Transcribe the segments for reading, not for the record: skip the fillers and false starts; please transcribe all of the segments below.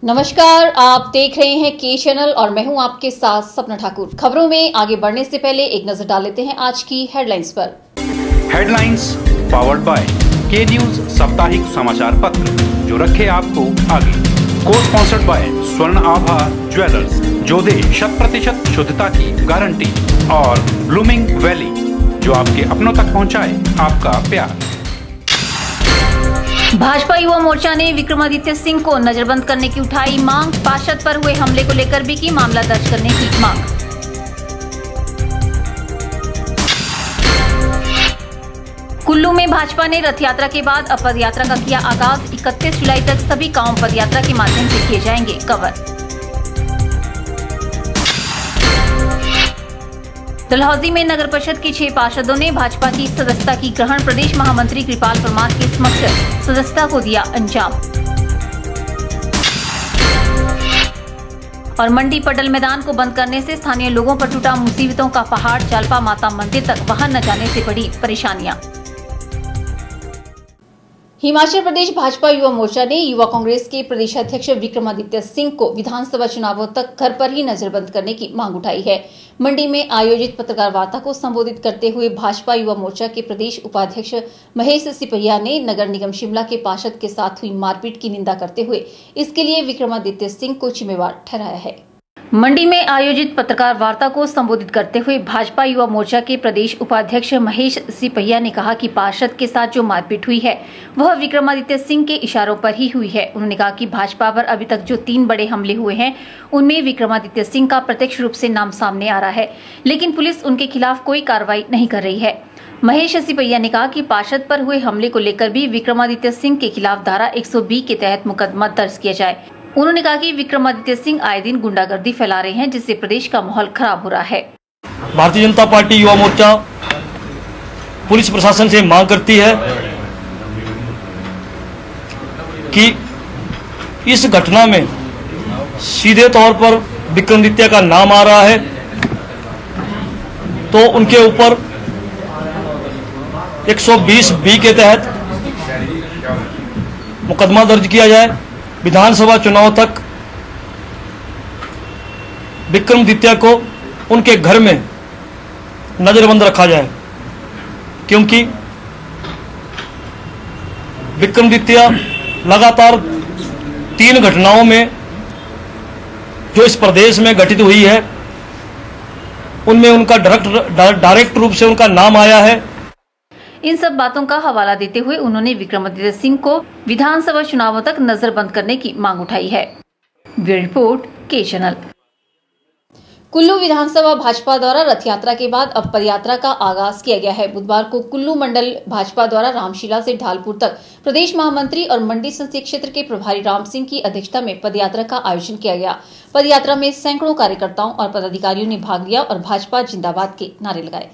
नमस्कार, आप देख रहे हैं के चैनल और मैं हूं आपके साथ सपना ठाकुर। खबरों में आगे बढ़ने से पहले एक नजर डाल लेते हैं आज की हेडलाइंस पर। हेडलाइंस पावर्ड बाय के न्यूज साप्ताहिक समाचार पत्र, जो रखे आपको आगे। को स्पॉन्सर्ड बाय स्वर्ण आभा ज्वेलर्स, जो दे 100% शुद्धता की गारंटी, और ब्लूमिंग वैली, जो आपके अपनों तक पहुंचाए आपका प्यार। भाजपा युवा मोर्चा ने विक्रमादित्य सिंह को नजरबंद करने की उठाई मांग। पार्षद पर हुए हमले को लेकर भी की मामला दर्ज करने की मांग। कुल्लू में भाजपा ने रथ यात्रा के बाद अब पद यात्रा का किया आगाज। 31 जुलाई तक सभी गांव पद यात्रा के माध्यम से किए जाएंगे कवर। डलहौजी में नगर परिषद के 6 पार्षदों ने भाजपा की सदस्यता की ग्रहण। प्रदेश महामंत्री कृपाल परमार के समक्ष सदस्यता को दिया अंजाम। और मंडी पडल मैदान को बंद करने से स्थानीय लोगों पर टूटा मुसीबतों का पहाड़। जालपा माता मंदिर तक वाहन न जाने से बड़ी परेशानियां। हिमाचल प्रदेश भाजपा युवा मोर्चा ने युवा कांग्रेस के प्रदेशाध्यक्ष विक्रमादित्य सिंह को विधानसभा चुनावों तक घर पर ही नजरबंद करने की मांग उठाई है। मंडी में आयोजित पत्रकार वार्ता को संबोधित करते हुए भाजपा युवा मोर्चा के प्रदेश उपाध्यक्ष महेश सिपहिया ने नगर निगम शिमला के पार्षद के साथ हुई मारपीट की निंदा करते हुए इसके लिए विक्रमादित्य सिंह को जिम्मेवार ठहराया है। मंडी में आयोजित पत्रकार वार्ता को संबोधित करते हुए भाजपा युवा मोर्चा के प्रदेश उपाध्यक्ष महेश सिपहिया ने कहा कि पार्षद के साथ जो मारपीट हुई है वह विक्रमादित्य सिंह के इशारों पर ही हुई है। उन्होंने कहा कि भाजपा पर अभी तक जो 3 बड़े हमले हुए हैं उनमें विक्रमादित्य सिंह का प्रत्यक्ष रूप से नाम सामने आ रहा है, लेकिन पुलिस उनके खिलाफ कोई कार्रवाई नहीं कर रही है। महेश सिपहिया ने कहा कि पार्षद पर हुए हमले को लेकर भी विक्रमादित्य सिंह के खिलाफ धारा 120 के तहत मुकदमा दर्ज किया जाए। उन्होंने कहा कि विक्रमादित्य सिंह आए दिन गुंडागर्दी फैला रहे हैं, जिससे प्रदेश का माहौल खराब हो रहा है। भारतीय जनता पार्टी युवा मोर्चा पुलिस प्रशासन से मांग करती है कि इस घटना में सीधे तौर पर विक्रमादित्य का नाम आ रहा है, तो उनके ऊपर 120B के तहत मुकदमा दर्ज किया जाए। विधानसभा चुनाव तक विक्रमादित्य को उनके घर में नजरबंद रखा जाए, क्योंकि विक्रमादित्य लगातार 3 घटनाओं में जो इस प्रदेश में घटित हुई है उनमें उनका डायरेक्ट रूप से उनका नाम आया है। इन सब बातों का हवाला देते हुए उन्होंने विक्रमादित्य सिंह को विधानसभा चुनावों तक नजरबंद करने की मांग उठाई है। ब्यूरो रिपोर्ट के चैनल। कुल्लू विधानसभा भाजपा द्वारा रथ यात्रा के बाद अब पदयात्रा का आगाज किया गया है। बुधवार को कुल्लू मंडल भाजपा द्वारा रामशिला से ढालपुर तक प्रदेश महामंत्री और मंडी संसदीय क्षेत्र के प्रभारी राम सिंह की अध्यक्षता में पदयात्रा का आयोजन किया गया। पदयात्रा में सैकड़ों कार्यकर्ताओं और पदाधिकारियों ने भाग लिया और भाजपा जिंदाबाद के नारे लगाए।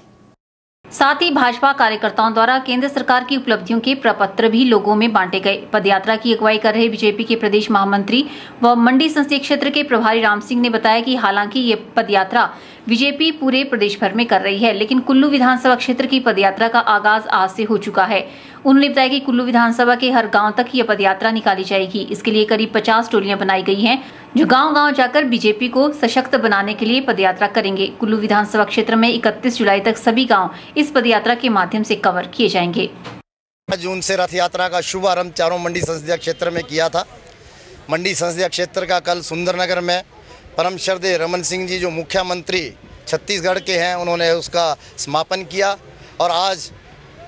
साथ ही भाजपा कार्यकर्ताओं द्वारा केंद्र सरकार की उपलब्धियों के प्रपत्र भी लोगों में बांटे गए। पदयात्रा की अगुवाई कर रहे बीजेपी के प्रदेश महामंत्री व मंडी संसदीय क्षेत्र के प्रभारी राम सिंह ने बताया कि हालांकि ये पदयात्रा बीजेपी पूरे प्रदेश भर में कर रही है, लेकिन कुल्लू विधानसभा क्षेत्र की पदयात्रा का आगाज आज से हो चुका है। उन्होंने बताया कि कुल्लू विधानसभा के हर गांव तक ये पदयात्रा निकाली जाएगी। इसके लिए करीब 50 टोलियां बनाई गई हैं, जो गांव-गांव जाकर बीजेपी को सशक्त बनाने के लिए पदयात्रा करेंगे। कुल्लू विधानसभा क्षेत्र में 31 जुलाई तक सभी गांव इस पदयात्रा के माध्यम से कवर किए जाएंगे। जून से रथ यात्रा का शुभारंभ चारों मंडी संसदीय क्षेत्र में किया था। मंडी संसदीय क्षेत्र का कल सुंदरनगर में परम श्रद्धेय रमन सिंह जी, जो मुख्यमंत्री छत्तीसगढ़ के हैं, उन्होंने उसका समापन किया। और आज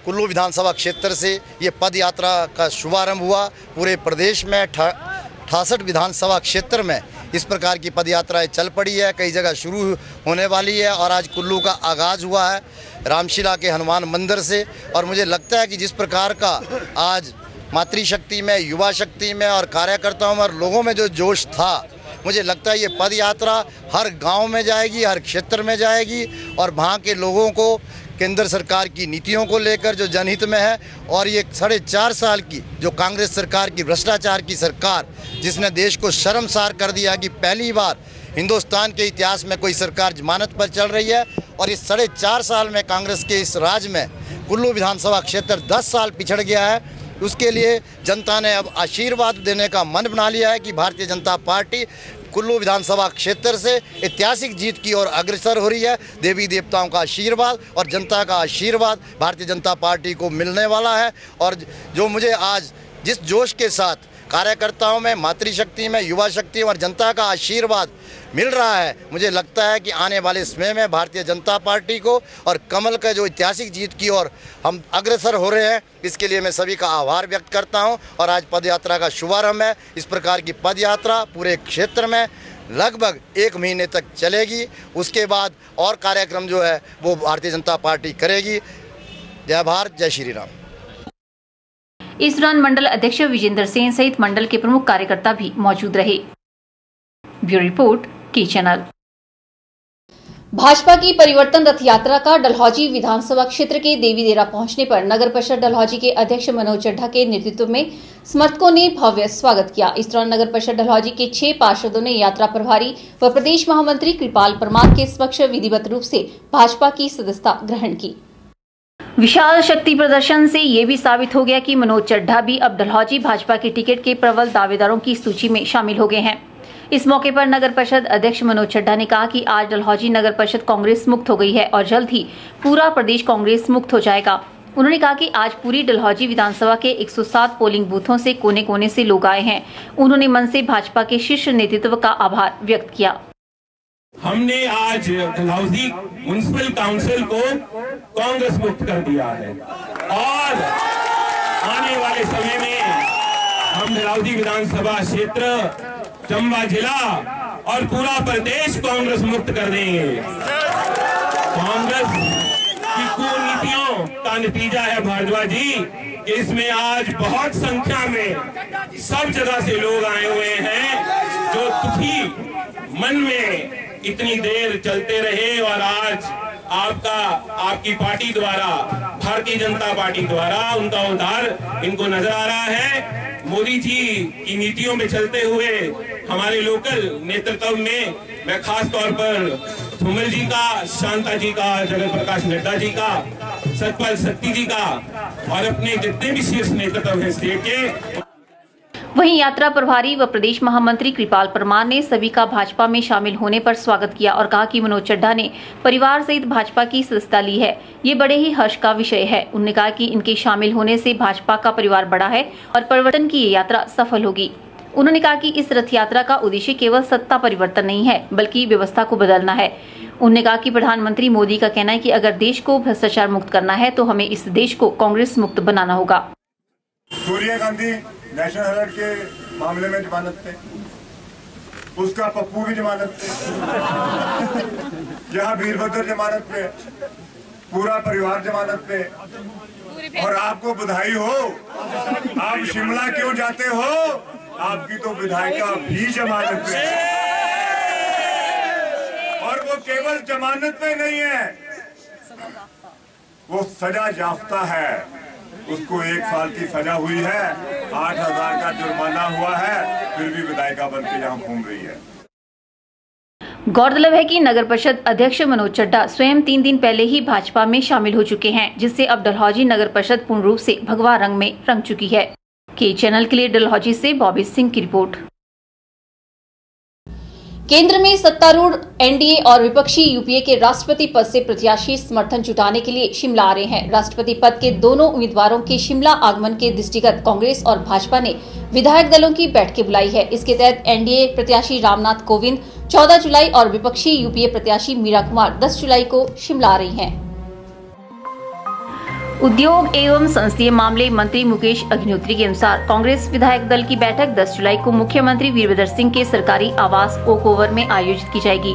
कुल्लू विधानसभा क्षेत्र से ये पद यात्रा का शुभारंभ हुआ। पूरे प्रदेश में 68 विधानसभा क्षेत्र में इस प्रकार की पद यात्राएँ चल पड़ी है, कई जगह शुरू होने वाली है और आज कुल्लू का आगाज़ हुआ है रामशिला के हनुमान मंदिर से। और मुझे लगता है कि जिस प्रकार का आज मातृशक्ति में, युवा शक्ति में और कार्यकर्ताओं में और लोगों में जो जोश था, मुझे लगता है ये पद यात्रा हर गांव में जाएगी, हर क्षेत्र में जाएगी और वहाँ के लोगों को केंद्र सरकार की नीतियों को लेकर जो जनहित में है, और ये 4.5 साल की जो कांग्रेस सरकार की भ्रष्टाचार की सरकार, जिसने देश को शर्मसार कर दिया कि पहली बार हिंदुस्तान के इतिहास में कोई सरकार जमानत पर चल रही है। और इस 4.5 साल में कांग्रेस के इस राज में कुल्लू विधानसभा क्षेत्र 10 साल पिछड़ गया है। उसके लिए जनता ने अब आशीर्वाद देने का मन बना लिया है कि भारतीय जनता पार्टी कुल्लू विधानसभा क्षेत्र से ऐतिहासिक जीत की ओर अग्रसर हो रही है। देवी देवताओं का आशीर्वाद और जनता का आशीर्वाद भारतीय जनता पार्टी को मिलने वाला है। और जो मुझे आज जिस जोश के साथ कार्यकर्ताओं में, मातृशक्ति में, युवा शक्ति और जनता का आशीर्वाद मिल रहा है, मुझे लगता है कि आने वाले समय में भारतीय जनता पार्टी को और कमल का जो ऐतिहासिक जीत की ओर हम अग्रसर हो रहे हैं, इसके लिए मैं सभी का आभार व्यक्त करता हूं। और आज पद यात्रा का शुभारंभ है। इस प्रकार की पद यात्रा पूरे क्षेत्र में लगभग 1 महीने तक चलेगी। उसके बाद और कार्यक्रम जो है वो भारतीय जनता पार्टी करेगी। जय भारत, जय श्री राम। इस दौरान मंडल अध्यक्ष विजेंद्र सेन सहित मंडल के प्रमुख कार्यकर्ता भी मौजूद रहे। ब्यूरो रिपोर्ट, के चैनल। भाजपा की परिवर्तन रथ यात्रा का डलहौजी विधानसभा क्षेत्र के देवी देरा पहुंचने पर नगर परिषद डलहौजी के अध्यक्ष मनोज चड्ढा के नेतृत्व में समर्थकों ने भव्य स्वागत किया। इस दौरान नगर परिषद डलहौजी के 6 पार्षदों ने यात्रा प्रभारी व प्रदेश महामंत्री कृपाल परमार के समक्ष विधिवत रूप से भाजपा की सदस्यता ग्रहण की। विशाल शक्ति प्रदर्शन से ये भी साबित हो गया कि मनोज चड्ढा भी अब डलहौजी भाजपा के टिकट के प्रबल दावेदारों की सूची में शामिल हो गए हैं। इस मौके पर नगर परिषद अध्यक्ष मनोज चड्ढा ने कहा कि आज डलहौजी नगर परिषद कांग्रेस मुक्त हो गई है और जल्द ही पूरा प्रदेश कांग्रेस मुक्त हो जाएगा। उन्होंने कहा कि आज पूरी डलहौजी विधानसभा के 107 पोलिंग बूथों से कोने कोने से लोग आए हैं। उन्होंने मन से भाजपा के शीर्ष नेतृत्व का आभार व्यक्त किया। हमने आज डलहौजी म्युनिसिपल काउंसिल को कांग्रेस मुक्त कर दिया है और आने वाले समय में हम डलहौजी विधानसभा क्षेत्र, चंबा जिला और पूरा प्रदेश कांग्रेस मुक्त कर देंगे। कांग्रेस की कुनीतियों का नतीजा है भारद्वाज जी कि इसमें आज बहुत संख्या में सब जगह से लोग आए हुए हैं जो दुखी मन में इतनी देर चलते रहे और आज आपकी पार्टी द्वारा, भारतीय जनता पार्टी द्वारा उनका उद्धार इनको नजर आ रहा है। मोदी जी की नीतियों में चलते हुए हमारे लोकल नेतृत्व में मैं खास तौर पर धूमल जी का, शांता जी का, जगत प्रकाश नड्डा जी का, सतपाल सत्ती जी का और अपने जितने भी शीर्ष नेतृत्व है स्टेट के। वहीं यात्रा प्रभारी व प्रदेश महामंत्री कृपाल परमार ने सभी का भाजपा में शामिल होने पर स्वागत किया और कहा कि मनोज चड्ढा ने परिवार सहित भाजपा की सदस्यता ली है, ये बड़े ही हर्ष का विषय है। उन्होंने कहा कि इनके शामिल होने से भाजपा का परिवार बढ़ा है और परिवर्तन की ये यात्रा सफल होगी। उन्होंने कहा कि इस रथ यात्रा का उद्देश्य केवल सत्ता परिवर्तन नहीं है बल्कि व्यवस्था को बदलना है। उन्होंने कहा कि प्रधानमंत्री मोदी का कहना है कि अगर देश को भ्रष्टाचार मुक्त करना है तो हमें इस देश को कांग्रेस मुक्त बनाना होगा। सोनिया गांधी नेशनल हेराल्ड के मामले में जमानत पे, उसका पप्पू भी जमानत पे, यहाँ वीरभद्र जमानत पे, पूरा परिवार जमानत पे। और आपको बधाई हो, आप शिमला क्यों जाते हो? आपकी तो विधायिका भी जमानत पे और वो केवल जमानत पे नहीं है, वो सजा याफ्ता है। उसको 1 साल की सजा हुई है, 8,000 का जुर्माना हुआ है, फिर भी विधायिका बनकर यहाँ घूम रही है। गौरतलब है कि नगर परिषद अध्यक्ष मनोज चड्ढा स्वयं 3 दिन पहले ही भाजपा में शामिल हो चुके हैं, जिससे अब डलहौजी नगर परिषद पूर्ण रूप से भगवा रंग में रंग चुकी है। के चैनल के लिए डलहौजी से बॉबी सिंह की रिपोर्ट। केंद्र में सत्तारूढ़ एनडीए और विपक्षी यूपीए के राष्ट्रपति पद से प्रत्याशी समर्थन जुटाने के लिए शिमला आ रहे हैं। राष्ट्रपति पद के दोनों उम्मीदवारों के शिमला आगमन के दृष्टिगत कांग्रेस और भाजपा ने विधायक दलों की बैठकें बुलाई है। इसके तहत एनडीए प्रत्याशी रामनाथ कोविंद 14 जुलाई और विपक्षी यूपीए प्रत्याशी मीरा कुमार 10 जुलाई को शिमला आ रही हैं। उद्योग एवं संसदीय मामले मंत्री मुकेश अग्निहोत्री के अनुसार कांग्रेस विधायक दल की बैठक 10 जुलाई को मुख्यमंत्री वीरभद्र सिंह के सरकारी आवास ओक ओवर में आयोजित की जाएगी।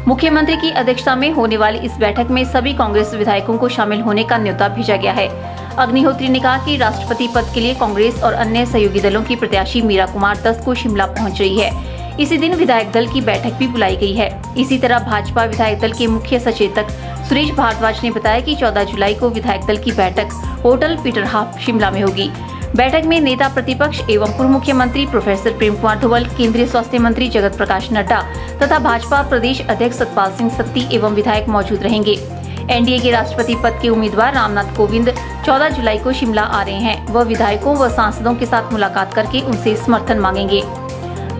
मुख्यमंत्री की अध्यक्षता में होने वाली इस बैठक में सभी कांग्रेस विधायकों को शामिल होने का न्योता भेजा गया है। अग्निहोत्री ने कहा कि राष्ट्रपति पद के लिए कांग्रेस और अन्य सहयोगी दलों की प्रत्याशी मीरा कुमार 10 को शिमला पहुंच रही है। इसी दिन विधायक दल की बैठक भी बुलाई गई है। इसी तरह भाजपा विधायक दल के मुख्य सचेतक सुरेश भारद्वाज ने बताया कि 14 जुलाई को विधायक दल की बैठक होटल पीटर हाफ शिमला में होगी। बैठक में नेता प्रतिपक्ष एवं पूर्व मुख्यमंत्री प्रोफेसर प्रेम कुमार धूमल, केंद्रीय स्वास्थ्य मंत्री जगत प्रकाश नड्डा तथा भाजपा प्रदेश अध्यक्ष सतपाल सिंह सत्ती एवं विधायक मौजूद रहेंगे। एनडीए के राष्ट्रपति पद के उम्मीदवार रामनाथ कोविंद 14 जुलाई को शिमला आ रहे हैं। वह विधायकों व सांसदों के साथ मुलाकात करके उनसे समर्थन मांगेंगे।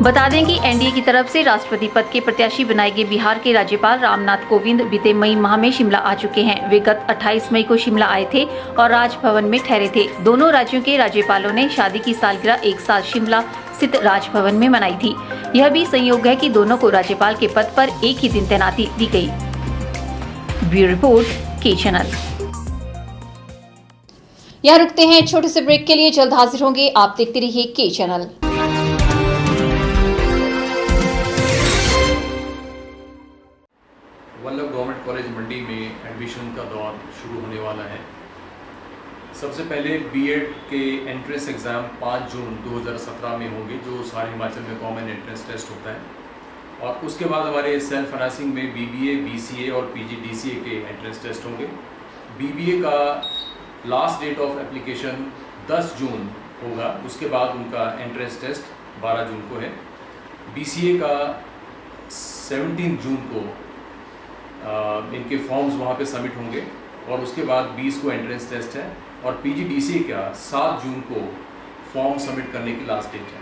बता दें कि एनडीए की तरफ से राष्ट्रपति पद के प्रत्याशी बनाए गए बिहार के राज्यपाल रामनाथ कोविंद बीते मई माह में शिमला आ चुके हैं। वे गत 28 मई को शिमला आए थे और राजभवन में ठहरे थे। दोनों राज्यों के राज्यपालों ने शादी की सालगिरह एक साथ शिमला स्थित राजभवन में मनाई थी। यह भी संयोग है कि दोनों को राज्यपाल के पद पर एक ही दिन तैनाती दी गई। ब्यूरो रिपोर्ट, के चैनल। यहाँ रुकते हैं छोटे से ब्रेक के लिए, जल्द हाजिर होंगे। आप देखते रहिए के चैनल। वल्लभ गवर्नमेंट कॉलेज मंडी में एडमिशन का दौर शुरू होने वाला है। सबसे पहले बीएड के एंट्रेंस एग्ज़ाम 5 जून 2017 में होंगे, जो सारे हिमाचल में कॉमन एंट्रेंस टेस्ट होता है। और उसके बाद हमारे सेल्फ फाइनेंसिंग में बीबीए, बीसीए और पीजीडीसीए के एंट्रेंस टेस्ट होंगे। बीबीए का लास्ट डेट ऑफ एप्लीकेशन 10 जून होगा, उसके बाद उनका एंट्रेंस टेस्ट 12 जून को है। बीसीए का 17 जून को इनके फॉर्म्स वहाँ पे सबमिट होंगे और उसके बाद 20 को एंट्रेंस टेस्ट है। और पीजीडीसीए का 7 जून को फॉर्म सबमिट करने की लास्ट डेट है।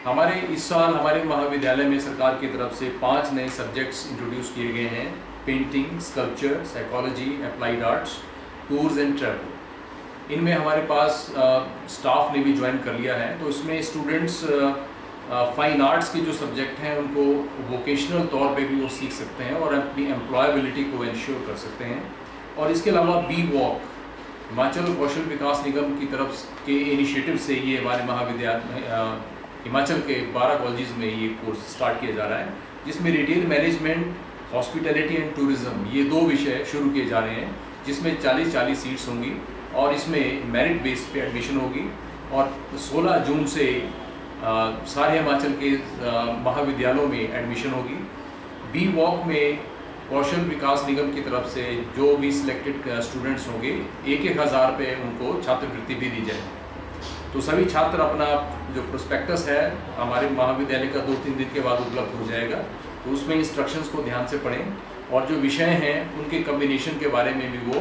हमारे इस साल हमारे महाविद्यालय में सरकार की तरफ से 5 नए सब्जेक्ट्स इंट्रोड्यूस किए गए हैं: painting, sculpture, psychology, applied arts, tours and travel. इनमें हमारे पास स्टाफ ने भी ज्वाइन कर लिया है। तो इसमें स्टूडेंट्स फाइन आर्ट्स के जो सब्जेक्ट हैं उनको वोकेशनल तौर पे भी वो सीख सकते हैं और अपनी एम्प्लॉयबिलिटी को इंश्योर कर सकते हैं। और इसके अलावा बी वॉक, हिमाचल कौशल विकास निगम की तरफ के इनिशिएटिव से ये हमारे महाविद्यालय हिमाचल के 12 कॉलेजेस में ये कोर्स स्टार्ट किया जा रहा है, जिसमें retail management, hospitality and tourism, ये 2 विषय शुरू किए जा रहे हैं, जिसमें 40-40 सीट्स होंगी और इसमें मेरिट बेस पे एडमिशन होगी। और 16 जून से सारे हिमाचल के महाविद्यालयों में एडमिशन होगी। बी वॉक में कौशल विकास निगम की तरफ से जो भी सिलेक्टेड स्टूडेंट्स होंगे 1,000 रुपये उनको छात्रवृत्ति भी दी जाए। तो सभी छात्र अपना जो प्रोस्पेक्टस है हमारे महाविद्यालय का 2-3 दिन के बाद उपलब्ध हो जाएगा, तो उसमें इंस्ट्रक्शंस को ध्यान से पढ़ें और जो विषय हैं उनके कम्बिनेशन के बारे में भी वो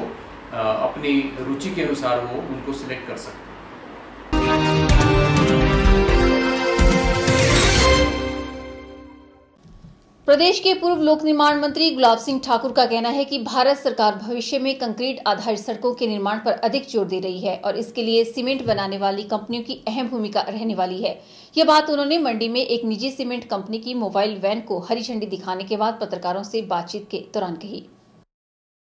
अपनी रुचि के अनुसार वो उनको सिलेक्ट कर सकते हैं। प्रदेश के पूर्व लोक निर्माण मंत्री गुलाब सिंह ठाकुर का कहना है कि भारत सरकार भविष्य में कंक्रीट आधारित सड़कों के निर्माण पर अधिक जोर दे रही है और इसके लिए सीमेंट बनाने वाली कंपनियों की अहम भूमिका रहने वाली है। यह बात उन्होंने मंडी में एक निजी सीमेंट कंपनी की मोबाइल वैन को हरी झंडी दिखाने के बाद पत्रकारों से बातचीत के दौरान कही।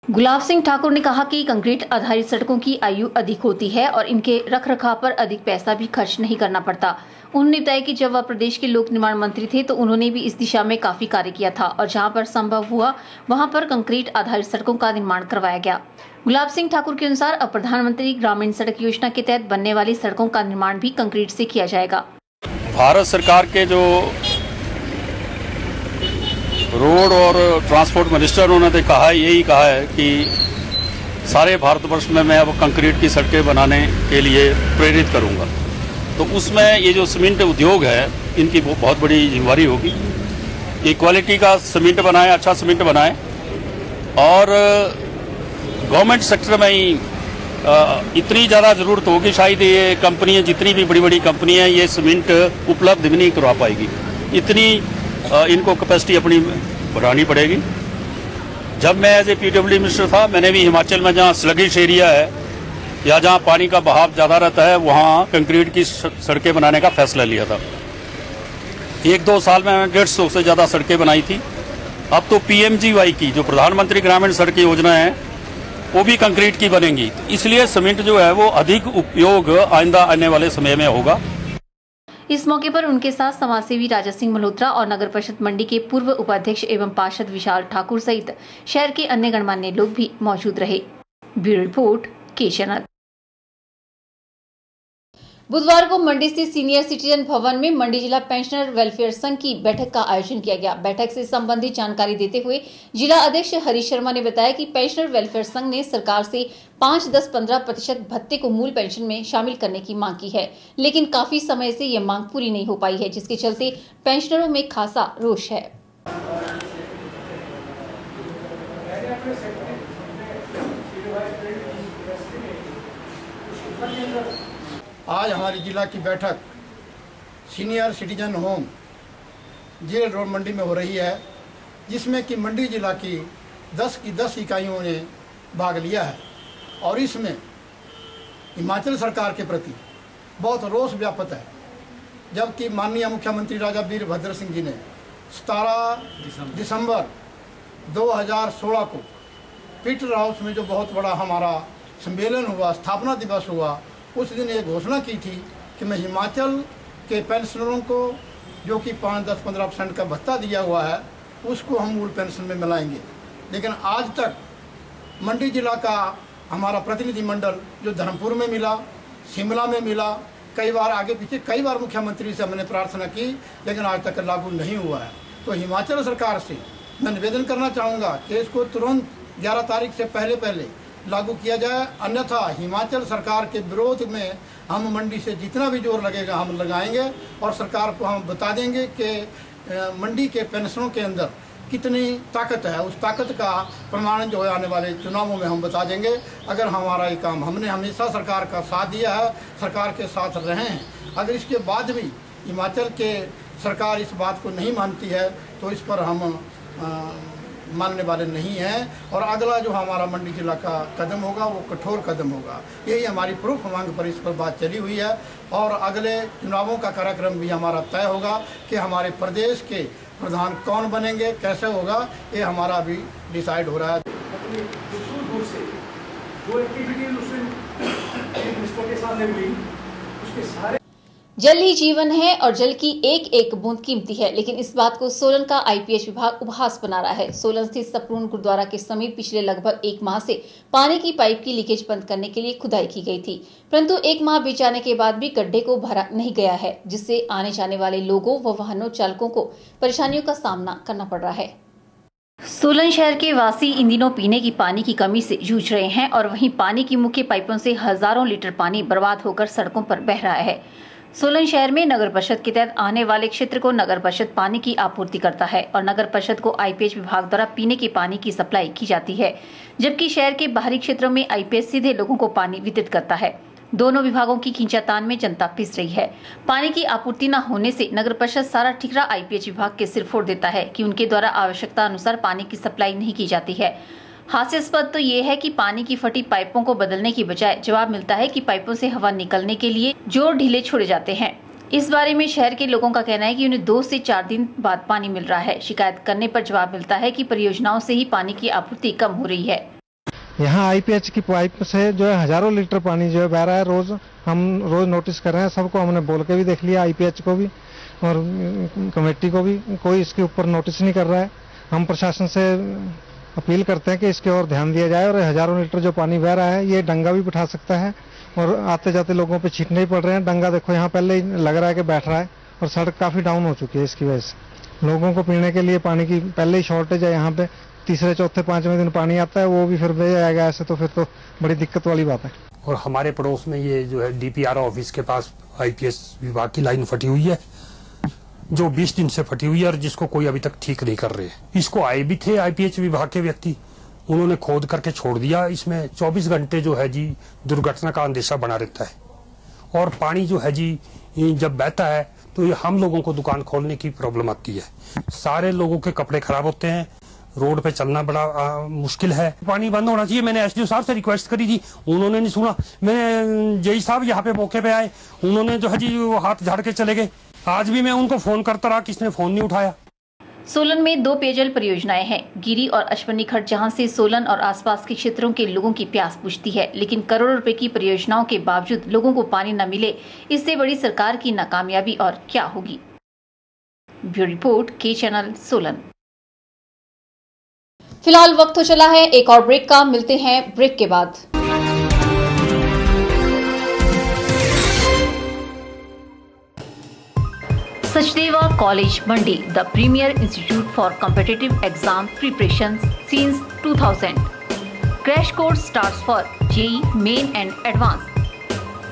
गुलाब सिंह ठाकुर ने कहा कि कंक्रीट आधारित सड़कों की आयु अधिक होती है और इनके रखरखाव पर अधिक पैसा भी खर्च नहीं करना पड़ता। उन्होंने बताया कि जब वह प्रदेश के लोक निर्माण मंत्री थे तो उन्होंने भी इस दिशा में काफी कार्य किया था और जहां पर संभव हुआ वहां पर कंक्रीट आधारित सड़कों का निर्माण करवाया गया। गुलाब सिंह ठाकुर के अनुसार अब प्रधानमंत्री ग्रामीण सड़क योजना के तहत बनने वाली सड़कों का निर्माण भी कंक्रीट से किया जाएगा। भारत सरकार के जो रोड और ट्रांसपोर्ट मिनिस्टर उन्होंने यही कहा है कि सारे भारतवर्ष में मैं अब कंक्रीट की सड़कें बनाने के लिए प्रेरित करूंगा। तो उसमें ये जो सीमेंट उद्योग है इनकी बहुत बड़ी जिम्मेदारी होगी कि क्वालिटी का सीमेंट बनाएं, अच्छा सीमेंट बनाएं और गवर्नमेंट सेक्टर में ही इतनी ज़्यादा ज़रूरत होगी, शायद ये कंपनियां जितनी भी बड़ी बड़ी कंपनियां ये सीमेंट उपलब्ध भी नहीं करवा पाएगी, इतनी इनको कैपेसिटी अपनी बढ़ानी पड़ेगी। जब मैं एज ए पीडब्ल्यू मिनिस्टर था मैंने भी हिमाचल में जहाँ स्लगिश एरिया है या जहाँ पानी का बहाव ज़्यादा रहता है वहाँ कंक्रीट की सड़कें बनाने का फैसला लिया था। 1-2 साल में 150 से ज़्यादा सड़कें बनाई थी। अब तो PMGY की जो प्रधानमंत्री ग्रामीण सड़क योजना है वो भी कंक्रीट की बनेंगी, इसलिए सीमेंट जो है वो अधिक उपयोग आइंदा आने वाले समय में होगा। इस मौके पर उनके साथ समाजसेवी राजा सिंह मल्होत्रा और नगर परिषद मंडी के पूर्व उपाध्यक्ष एवं पार्षद विशाल ठाकुर सहित शहर के अन्य गणमान्य लोग भी मौजूद रहे। ब्यूरो रिपोर्ट, के चैनल। बुधवार को मंडी स्थित सीनियर सिटीजन भवन में मंडी जिला पेंशनर वेलफेयर संघ की बैठक का आयोजन किया गया। बैठक से संबंधित जानकारी देते हुए जिला अध्यक्ष हरीश शर्मा ने बताया कि पेंशनर वेलफेयर संघ ने सरकार से 5-10-15% भत्ते को मूल पेंशन में शामिल करने की मांग की है, लेकिन काफी समय से यह मांग पूरी नहीं हो पाई है, जिसके चलते पेंशनरों में खासा रोष है। आज हमारी जिला की बैठक senior citizen home jail road मंडी में हो रही है, जिसमें कि मंडी जिला की 10 इकाइयों ने भाग लिया है और इसमें हिमाचल सरकार के प्रति बहुत रोष व्याप्त है। जबकि माननीय मुख्यमंत्री राजा वीरभद्र सिंह जी ने 17 दिसंबर 2016 को पीटर हाउस में जो बहुत बड़ा हमारा सम्मेलन हुआ, स्थापना दिवस हुआ, उस दिन ये घोषणा की थी कि मैं हिमाचल के पेंशनरों को जो कि 5-10-15% का भत्ता दिया हुआ है उसको हम मूल पेंशन में मिलाएंगे। लेकिन आज तक मंडी जिला का हमारा प्रतिनिधिमंडल जो धर्मपुर में मिला, शिमला में मिला, कई बार आगे पीछे कई बार मुख्यमंत्री से हमने प्रार्थना की, लेकिन आज तक लागू नहीं हुआ है। तो हिमाचल सरकार से मैं निवेदन करना चाहूँगा कि इसको तुरंत 11 तारीख से पहले लागू किया जाए, अन्यथा हिमाचल सरकार के विरोध में हम मंडी से जितना भी जोर लगेगा हम लगाएंगे और सरकार को हम बता देंगे कि मंडी के पेंशनों के अंदर कितनी ताकत है। उस ताकत का प्रमाण जो है आने वाले चुनावों में हम बता देंगे। अगर हमारा ये काम, हमने हमेशा सरकार का साथ दिया है, सरकार के साथ रहे हैं, अगर इसके बाद भी हिमाचल के सरकार इस बात को नहीं मानती है तो इस पर हम मानने वाले नहीं हैं और अगला जो हमारा मंडी जिला का कदम होगा वो कठोर कदम होगा। यही हमारी प्रमुख मांग पर इस पर बात चली हुई है और अगले चुनावों का कार्यक्रम भी हमारा तय होगा कि हमारे प्रदेश के प्रधान कौन बनेंगे, कैसे होगा, ये हमारा अभी डिसाइड हो रहा है। दूर से जो एक्टिविटी उसके साथ उसके सारे जल ही जीवन है और जल की एक एक बूंद कीमती है, लेकिन इस बात को सोलन का आईपीएच विभाग उपहास बना रहा है। सोलन स्थित सप्रून गुरुद्वारा के समीप पिछले लगभग 1 माह से पानी की पाइप की लीकेज बंद करने के लिए खुदाई की गई थी, परंतु 1 माह बीत जाने के बाद भी गड्ढे को भरा नहीं गया है, जिससे आने जाने वाले लोगों व वाहनों चालकों को परेशानियों का सामना करना पड़ रहा है। सोलन शहर के वासी इन दिनों पीने की पानी की कमी से जूझ रहे हैं और वहीं पानी की मुख्य पाइपों से हजारों लीटर पानी बर्बाद होकर सड़कों पर बह रहा है। सोलन शहर में नगर परिषद के तहत आने वाले क्षेत्र को नगर परिषद पानी की आपूर्ति करता है और नगर परिषद को आईपीएच विभाग द्वारा पीने के पानी की सप्लाई की जाती है, जबकि शहर के बाहरी क्षेत्रों में आईपीएच सीधे लोगों को पानी वितरित करता है। दोनों विभागों की खींचातान में जनता पिस रही है। पानी की आपूर्ति न होने से नगर परिषद सारा ठिकरा आईपीएच विभाग के सिर फोड़ देता है कि उनके द्वारा आवश्यकता अनुसार पानी की सप्लाई नहीं की जाती है। हास्यास्पद तो ये है कि पानी की फटी पाइपों को बदलने की बजाय जवाब मिलता है कि पाइपों से हवा निकलने के लिए जोर ढीले छोड़े जाते हैं। इस बारे में शहर के लोगों का कहना है कि उन्हें 2 से 4 दिन बाद पानी मिल रहा है। शिकायत करने पर जवाब मिलता है कि परियोजनाओं से ही पानी की आपूर्ति कम हो रही है। यहाँ आईपीएच की पाइप से जो है हजारों लीटर पानी जो है बह रहा है रोज। हम रोज नोटिस कर रहे हैं, सबको हमने बोल के भी देख लिया, आईपीएच को भी और कमेटी को भी, कोई इसके ऊपर नोटिस नहीं कर रहा है। हम प्रशासन से अपील करते हैं कि इसके और ध्यान दिया जाए और हजारों लीटर जो पानी बह रहा है ये डंगा भी बिठा सकता है और आते जाते लोगों पे छींटने ही पड़ रहे हैं। डंगा देखो यहाँ पहले ही लग रहा है कि बैठ रहा है और सड़क काफी डाउन हो चुकी है। इसकी वजह से लोगों को पीने के लिए पानी की पहले ही शॉर्टेज है। यहाँ पे तीसरे चौथे पांचवें दिन पानी आता है, वो भी फिर बह जाएगा ऐसे, तो फिर तो बड़ी दिक्कत वाली बात है। और हमारे पड़ोस में ये जो है डीपीआर ऑफिस के पास आईपीएस विभाग की लाइन फटी हुई है, जो 20 दिन से फटी हुई है और जिसको कोई अभी तक ठीक नहीं कर रहे। इसको आए भी थे आईपीएच विभाग के व्यक्ति, उन्होंने खोद करके छोड़ दिया। इसमें 24 घंटे जो है जी दुर्घटना का अंदेशा बना रहता है और पानी जो है जी जब बहता है तो ये हम लोगों को दुकान खोलने की प्रॉब्लम आती है। सारे लोगों के कपड़े खराब होते हैं, रोड पे चलना बड़ा मुश्किल है। पानी बंद होना चाहिए। मैंने एसडीओ साहब से रिक्वेस्ट करी थी, उन्होंने नहीं सुना। मैंने जेई साहब यहाँ पे मौके पे आए, उन्होंने जो है जी वो हाथ झाड़ के चले गए। आज भी मैं उनको फोन करता रहा, किसने फोन नहीं उठाया। सोलन में 2 पेयजल परियोजनाएं हैं, गिरी और अश्वनी खड्ड, जहां से सोलन और आसपास के क्षेत्रों के लोगों की प्यास बुझती है, लेकिन करोड़ों रुपए की परियोजनाओं के बावजूद लोगों को पानी न मिले, इससे बड़ी सरकार की नाकामयाबी और क्या होगी। ब्यूरो रिपोर्ट, के चैनल सोलन। फिलहाल वक्त हो चला है एक और ब्रेक का, मिलते हैं ब्रेक के बाद। Sachdeva college Mandi, the premier institute for competitive exam preparation since 2000. Crash course starts for JEE Main and Advanced,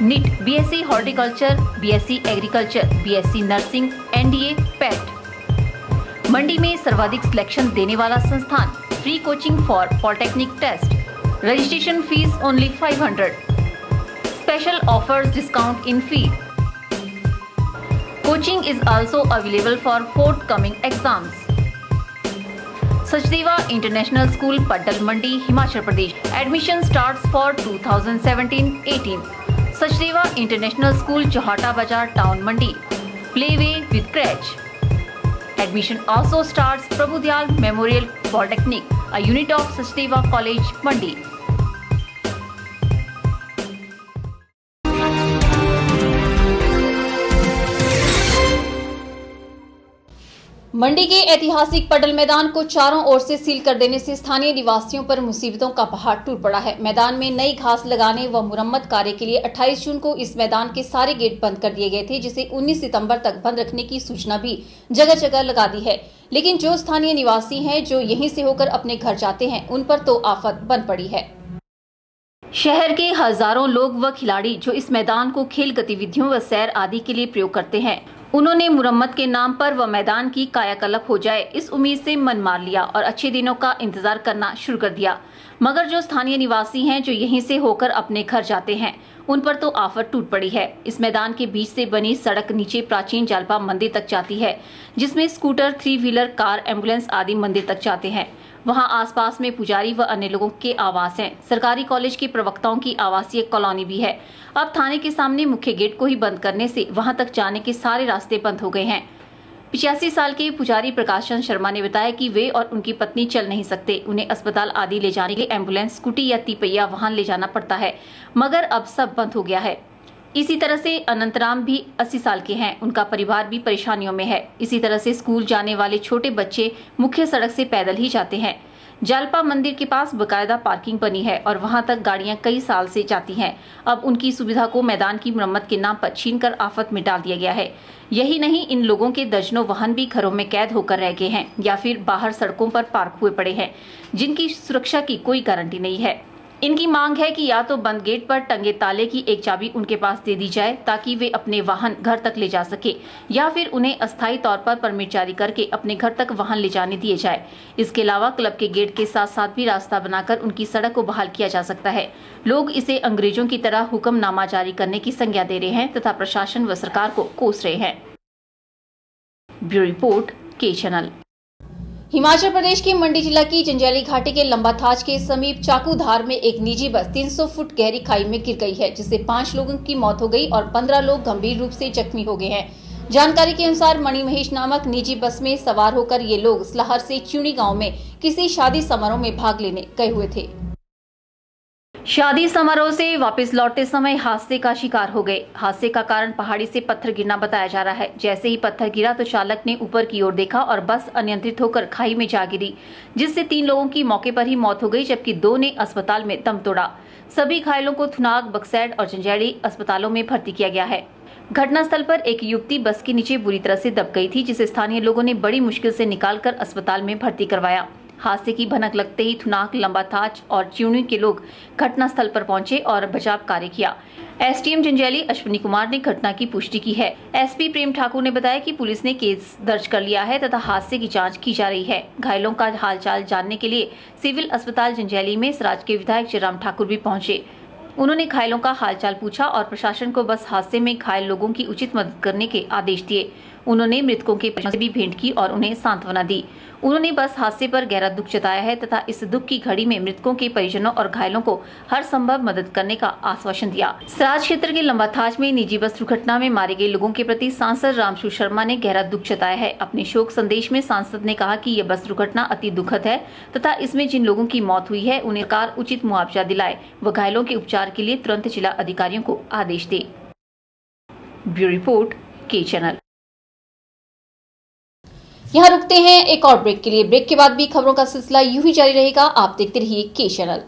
NIT, BSc Horticulture, BSc Agriculture, BSc Nursing, NDA, PET. Mandi में सर्वाधिक सिलेक्शन देने वाला संस्थान, free coaching for polytechnic test, registration fees only 500. Special offers discount in fee. Coaching is also available for forthcoming exams. Sachdeva International School, Paddal Mandi, Himachal Pradesh. Admission starts for 2017-18. Sachdeva International School, Johata Bazar, Town Mandi. Playway with crèche. Admission also starts Prabhu Dayal Memorial Polytechnic, a unit of Sachdeva College, Mandi. मंडी के ऐतिहासिक पडल मैदान को चारों ओर से seal कर देने से स्थानीय निवासियों पर मुसीबतों का पहाड़ टूट पड़ा है। मैदान में नई घास लगाने व मुरम्मत कार्य के लिए 28 जून को इस मैदान के सारे गेट बंद कर दिए गए थे, जिसे 19 सितंबर तक बंद रखने की सूचना भी जगह जगह लगा दी है। लेकिन जो स्थानीय निवासी हैं, जो यहीं से होकर अपने घर जाते हैं, उन पर तो आफत बन पड़ी है। शहर के हजारों लोग व खिलाड़ी जो इस मैदान को खेल गतिविधियों व सैर आदि के लिए प्रयोग करते हैं, उन्होंने मुरम्मत के नाम पर व मैदान की कायाकल्प हो जाए इस उम्मीद से मन मार लिया और अच्छे दिनों का इंतजार करना शुरू कर दिया। मगर जो स्थानीय निवासी हैं, जो यहीं से होकर अपने घर जाते हैं, उन पर तो आफत टूट पड़ी है। इस मैदान के बीच से बनी सड़क नीचे प्राचीन जालपा मंदिर तक जाती है, जिसमें स्कूटर, 3 व्हीलर, कार, एम्बुलेंस आदि मंदिर तक जाते हैं। वहां आसपास में पुजारी व अन्य लोगों के आवास हैं। सरकारी कॉलेज के प्रवक्ताओं की आवासीय कॉलोनी भी है। अब थाने के सामने मुख्य गेट को ही बंद करने से वहां तक जाने के सारे रास्ते बंद हो गए हैं। 85 साल के पुजारी प्रकाशन शर्मा ने बताया कि वे और उनकी पत्नी चल नहीं सकते। उन्हें अस्पताल आदि ले जाने के लिए एम्बुलेंस, स्कूटी या तिपहिया वाहन ले जाना पड़ता है, मगर अब सब बंद हो गया है। इसी तरह से अनंतराम भी 80 साल के हैं, उनका परिवार भी परेशानियों में है। इसी तरह से स्कूल जाने वाले छोटे बच्चे मुख्य सड़क से पैदल ही जाते हैं। जालपा मंदिर के पास बकायदा पार्किंग बनी है और वहां तक गाड़ियां कई साल से जाती हैं। अब उनकी सुविधा को मैदान की मरम्मत के नाम पर छीनकर आफत में डाल दिया गया है। यही नहीं, इन लोगों के दर्जनों वाहन भी घरों में कैद होकर रह गए हैं या फिर बाहर सड़कों पर पार्क हुए पड़े हैं, जिनकी सुरक्षा की कोई गारंटी नहीं है। इनकी मांग है कि या तो बंद गेट पर टंगे ताले की एक चाबी उनके पास दे दी जाए ताकि वे अपने वाहन घर तक ले जा सके, या फिर उन्हें अस्थायी तौर पर परमिट जारी करके अपने घर तक वाहन ले जाने दिए जाए। इसके अलावा क्लब के गेट के साथ साथ भी रास्ता बनाकर उनकी सड़क को बहाल किया जा सकता है। लोग इसे अंग्रेजों की तरह हुक्मनामा जारी करने की संज्ञा दे रहे हैं तथा प्रशासन व सरकार को कोस रहे हैं। ब्यूरो रिपोर्ट, के चैनल। हिमाचल प्रदेश के मंडी जिला की जंजैली घाटी के लंबाथाज के समीप चाकूधार में एक निजी बस 300 फुट गहरी खाई में गिर गई है, जिससे 5 लोगों की मौत हो गई और 15 लोग गंभीर रूप से जख्मी हो गए हैं। जानकारी के अनुसार मणि महेश नामक निजी बस में सवार होकर ये लोग सलाहर से च्यूनी गांव में किसी शादी समारोह में भाग लेने गए हुए थे। शादी समारोह से वापस लौटते समय हादसे का शिकार हो गए। हादसे का कारण पहाड़ी से पत्थर गिरना बताया जा रहा है। जैसे ही पत्थर गिरा तो चालक ने ऊपर की ओर देखा और बस अनियंत्रित होकर खाई में जा गिरी, जिससे 3 लोगों की मौके पर ही मौत हो गई, जबकि 2 ने अस्पताल में दम तोड़ा। सभी घायलों को थुनाग, बक्सैड और जंजैली अस्पतालों में भर्ती किया गया है। घटनास्थल पर एक युवती बस के नीचे बुरी तरह से दब गई थी, जिसे स्थानीय लोगों ने बड़ी मुश्किल से निकालकर अस्पताल में भर्ती करवाया। हादसे की भनक लगते ही थुनाग, लंबाथाज और च्यूनी के लोग घटनास्थल पर पहुंचे और बचाव कार्य किया। एसडीएम जंजैली अश्विनी कुमार ने घटना की पुष्टि की है। एसपी प्रेम ठाकुर ने बताया कि पुलिस ने केस दर्ज कर लिया है तथा हादसे की जांच की जा रही है। घायलों का हालचाल जानने के लिए सिविल अस्पताल जंजैली में सराज के विधायक जयराम ठाकुर भी पहुंचे। उन्होंने घायलों का हालचाल पूछा और प्रशासन को बस हादसे में घायल लोगों की उचित मदद करने के आदेश दिए। उन्होंने मृतकों के परिजनों से भी भेंट की और उन्हें सांत्वना दी। उन्होंने बस हादसे पर गहरा दुख जताया है तथा इस दुख की घड़ी में मृतकों के परिजनों और घायलों को हर संभव मदद करने का आश्वासन दिया। सराज क्षेत्र के लंबाथाज में निजी बस दुर्घटना में मारे गए लोगों के प्रति सांसद रामशु शर्मा ने गहरा दुख जताया है। अपने शोक संदेश में सांसद ने कहा कि यह बस दुर्घटना अति दुखद है तथा इसमें जिन लोगों की मौत हुई है उन्हें सरकार उचित मुआवजा दिलाए व घायलों के उपचार के लिए तुरंत जिला अधिकारियों को आदेश दे। ब्यूरो रिपोर्ट, के चैनल। यहाँ रुकते हैं एक और ब्रेक के लिए। ब्रेक के बाद भी खबरों का सिलसिला यूं ही जारी रहेगा। आप देखते रहिए के चैनल।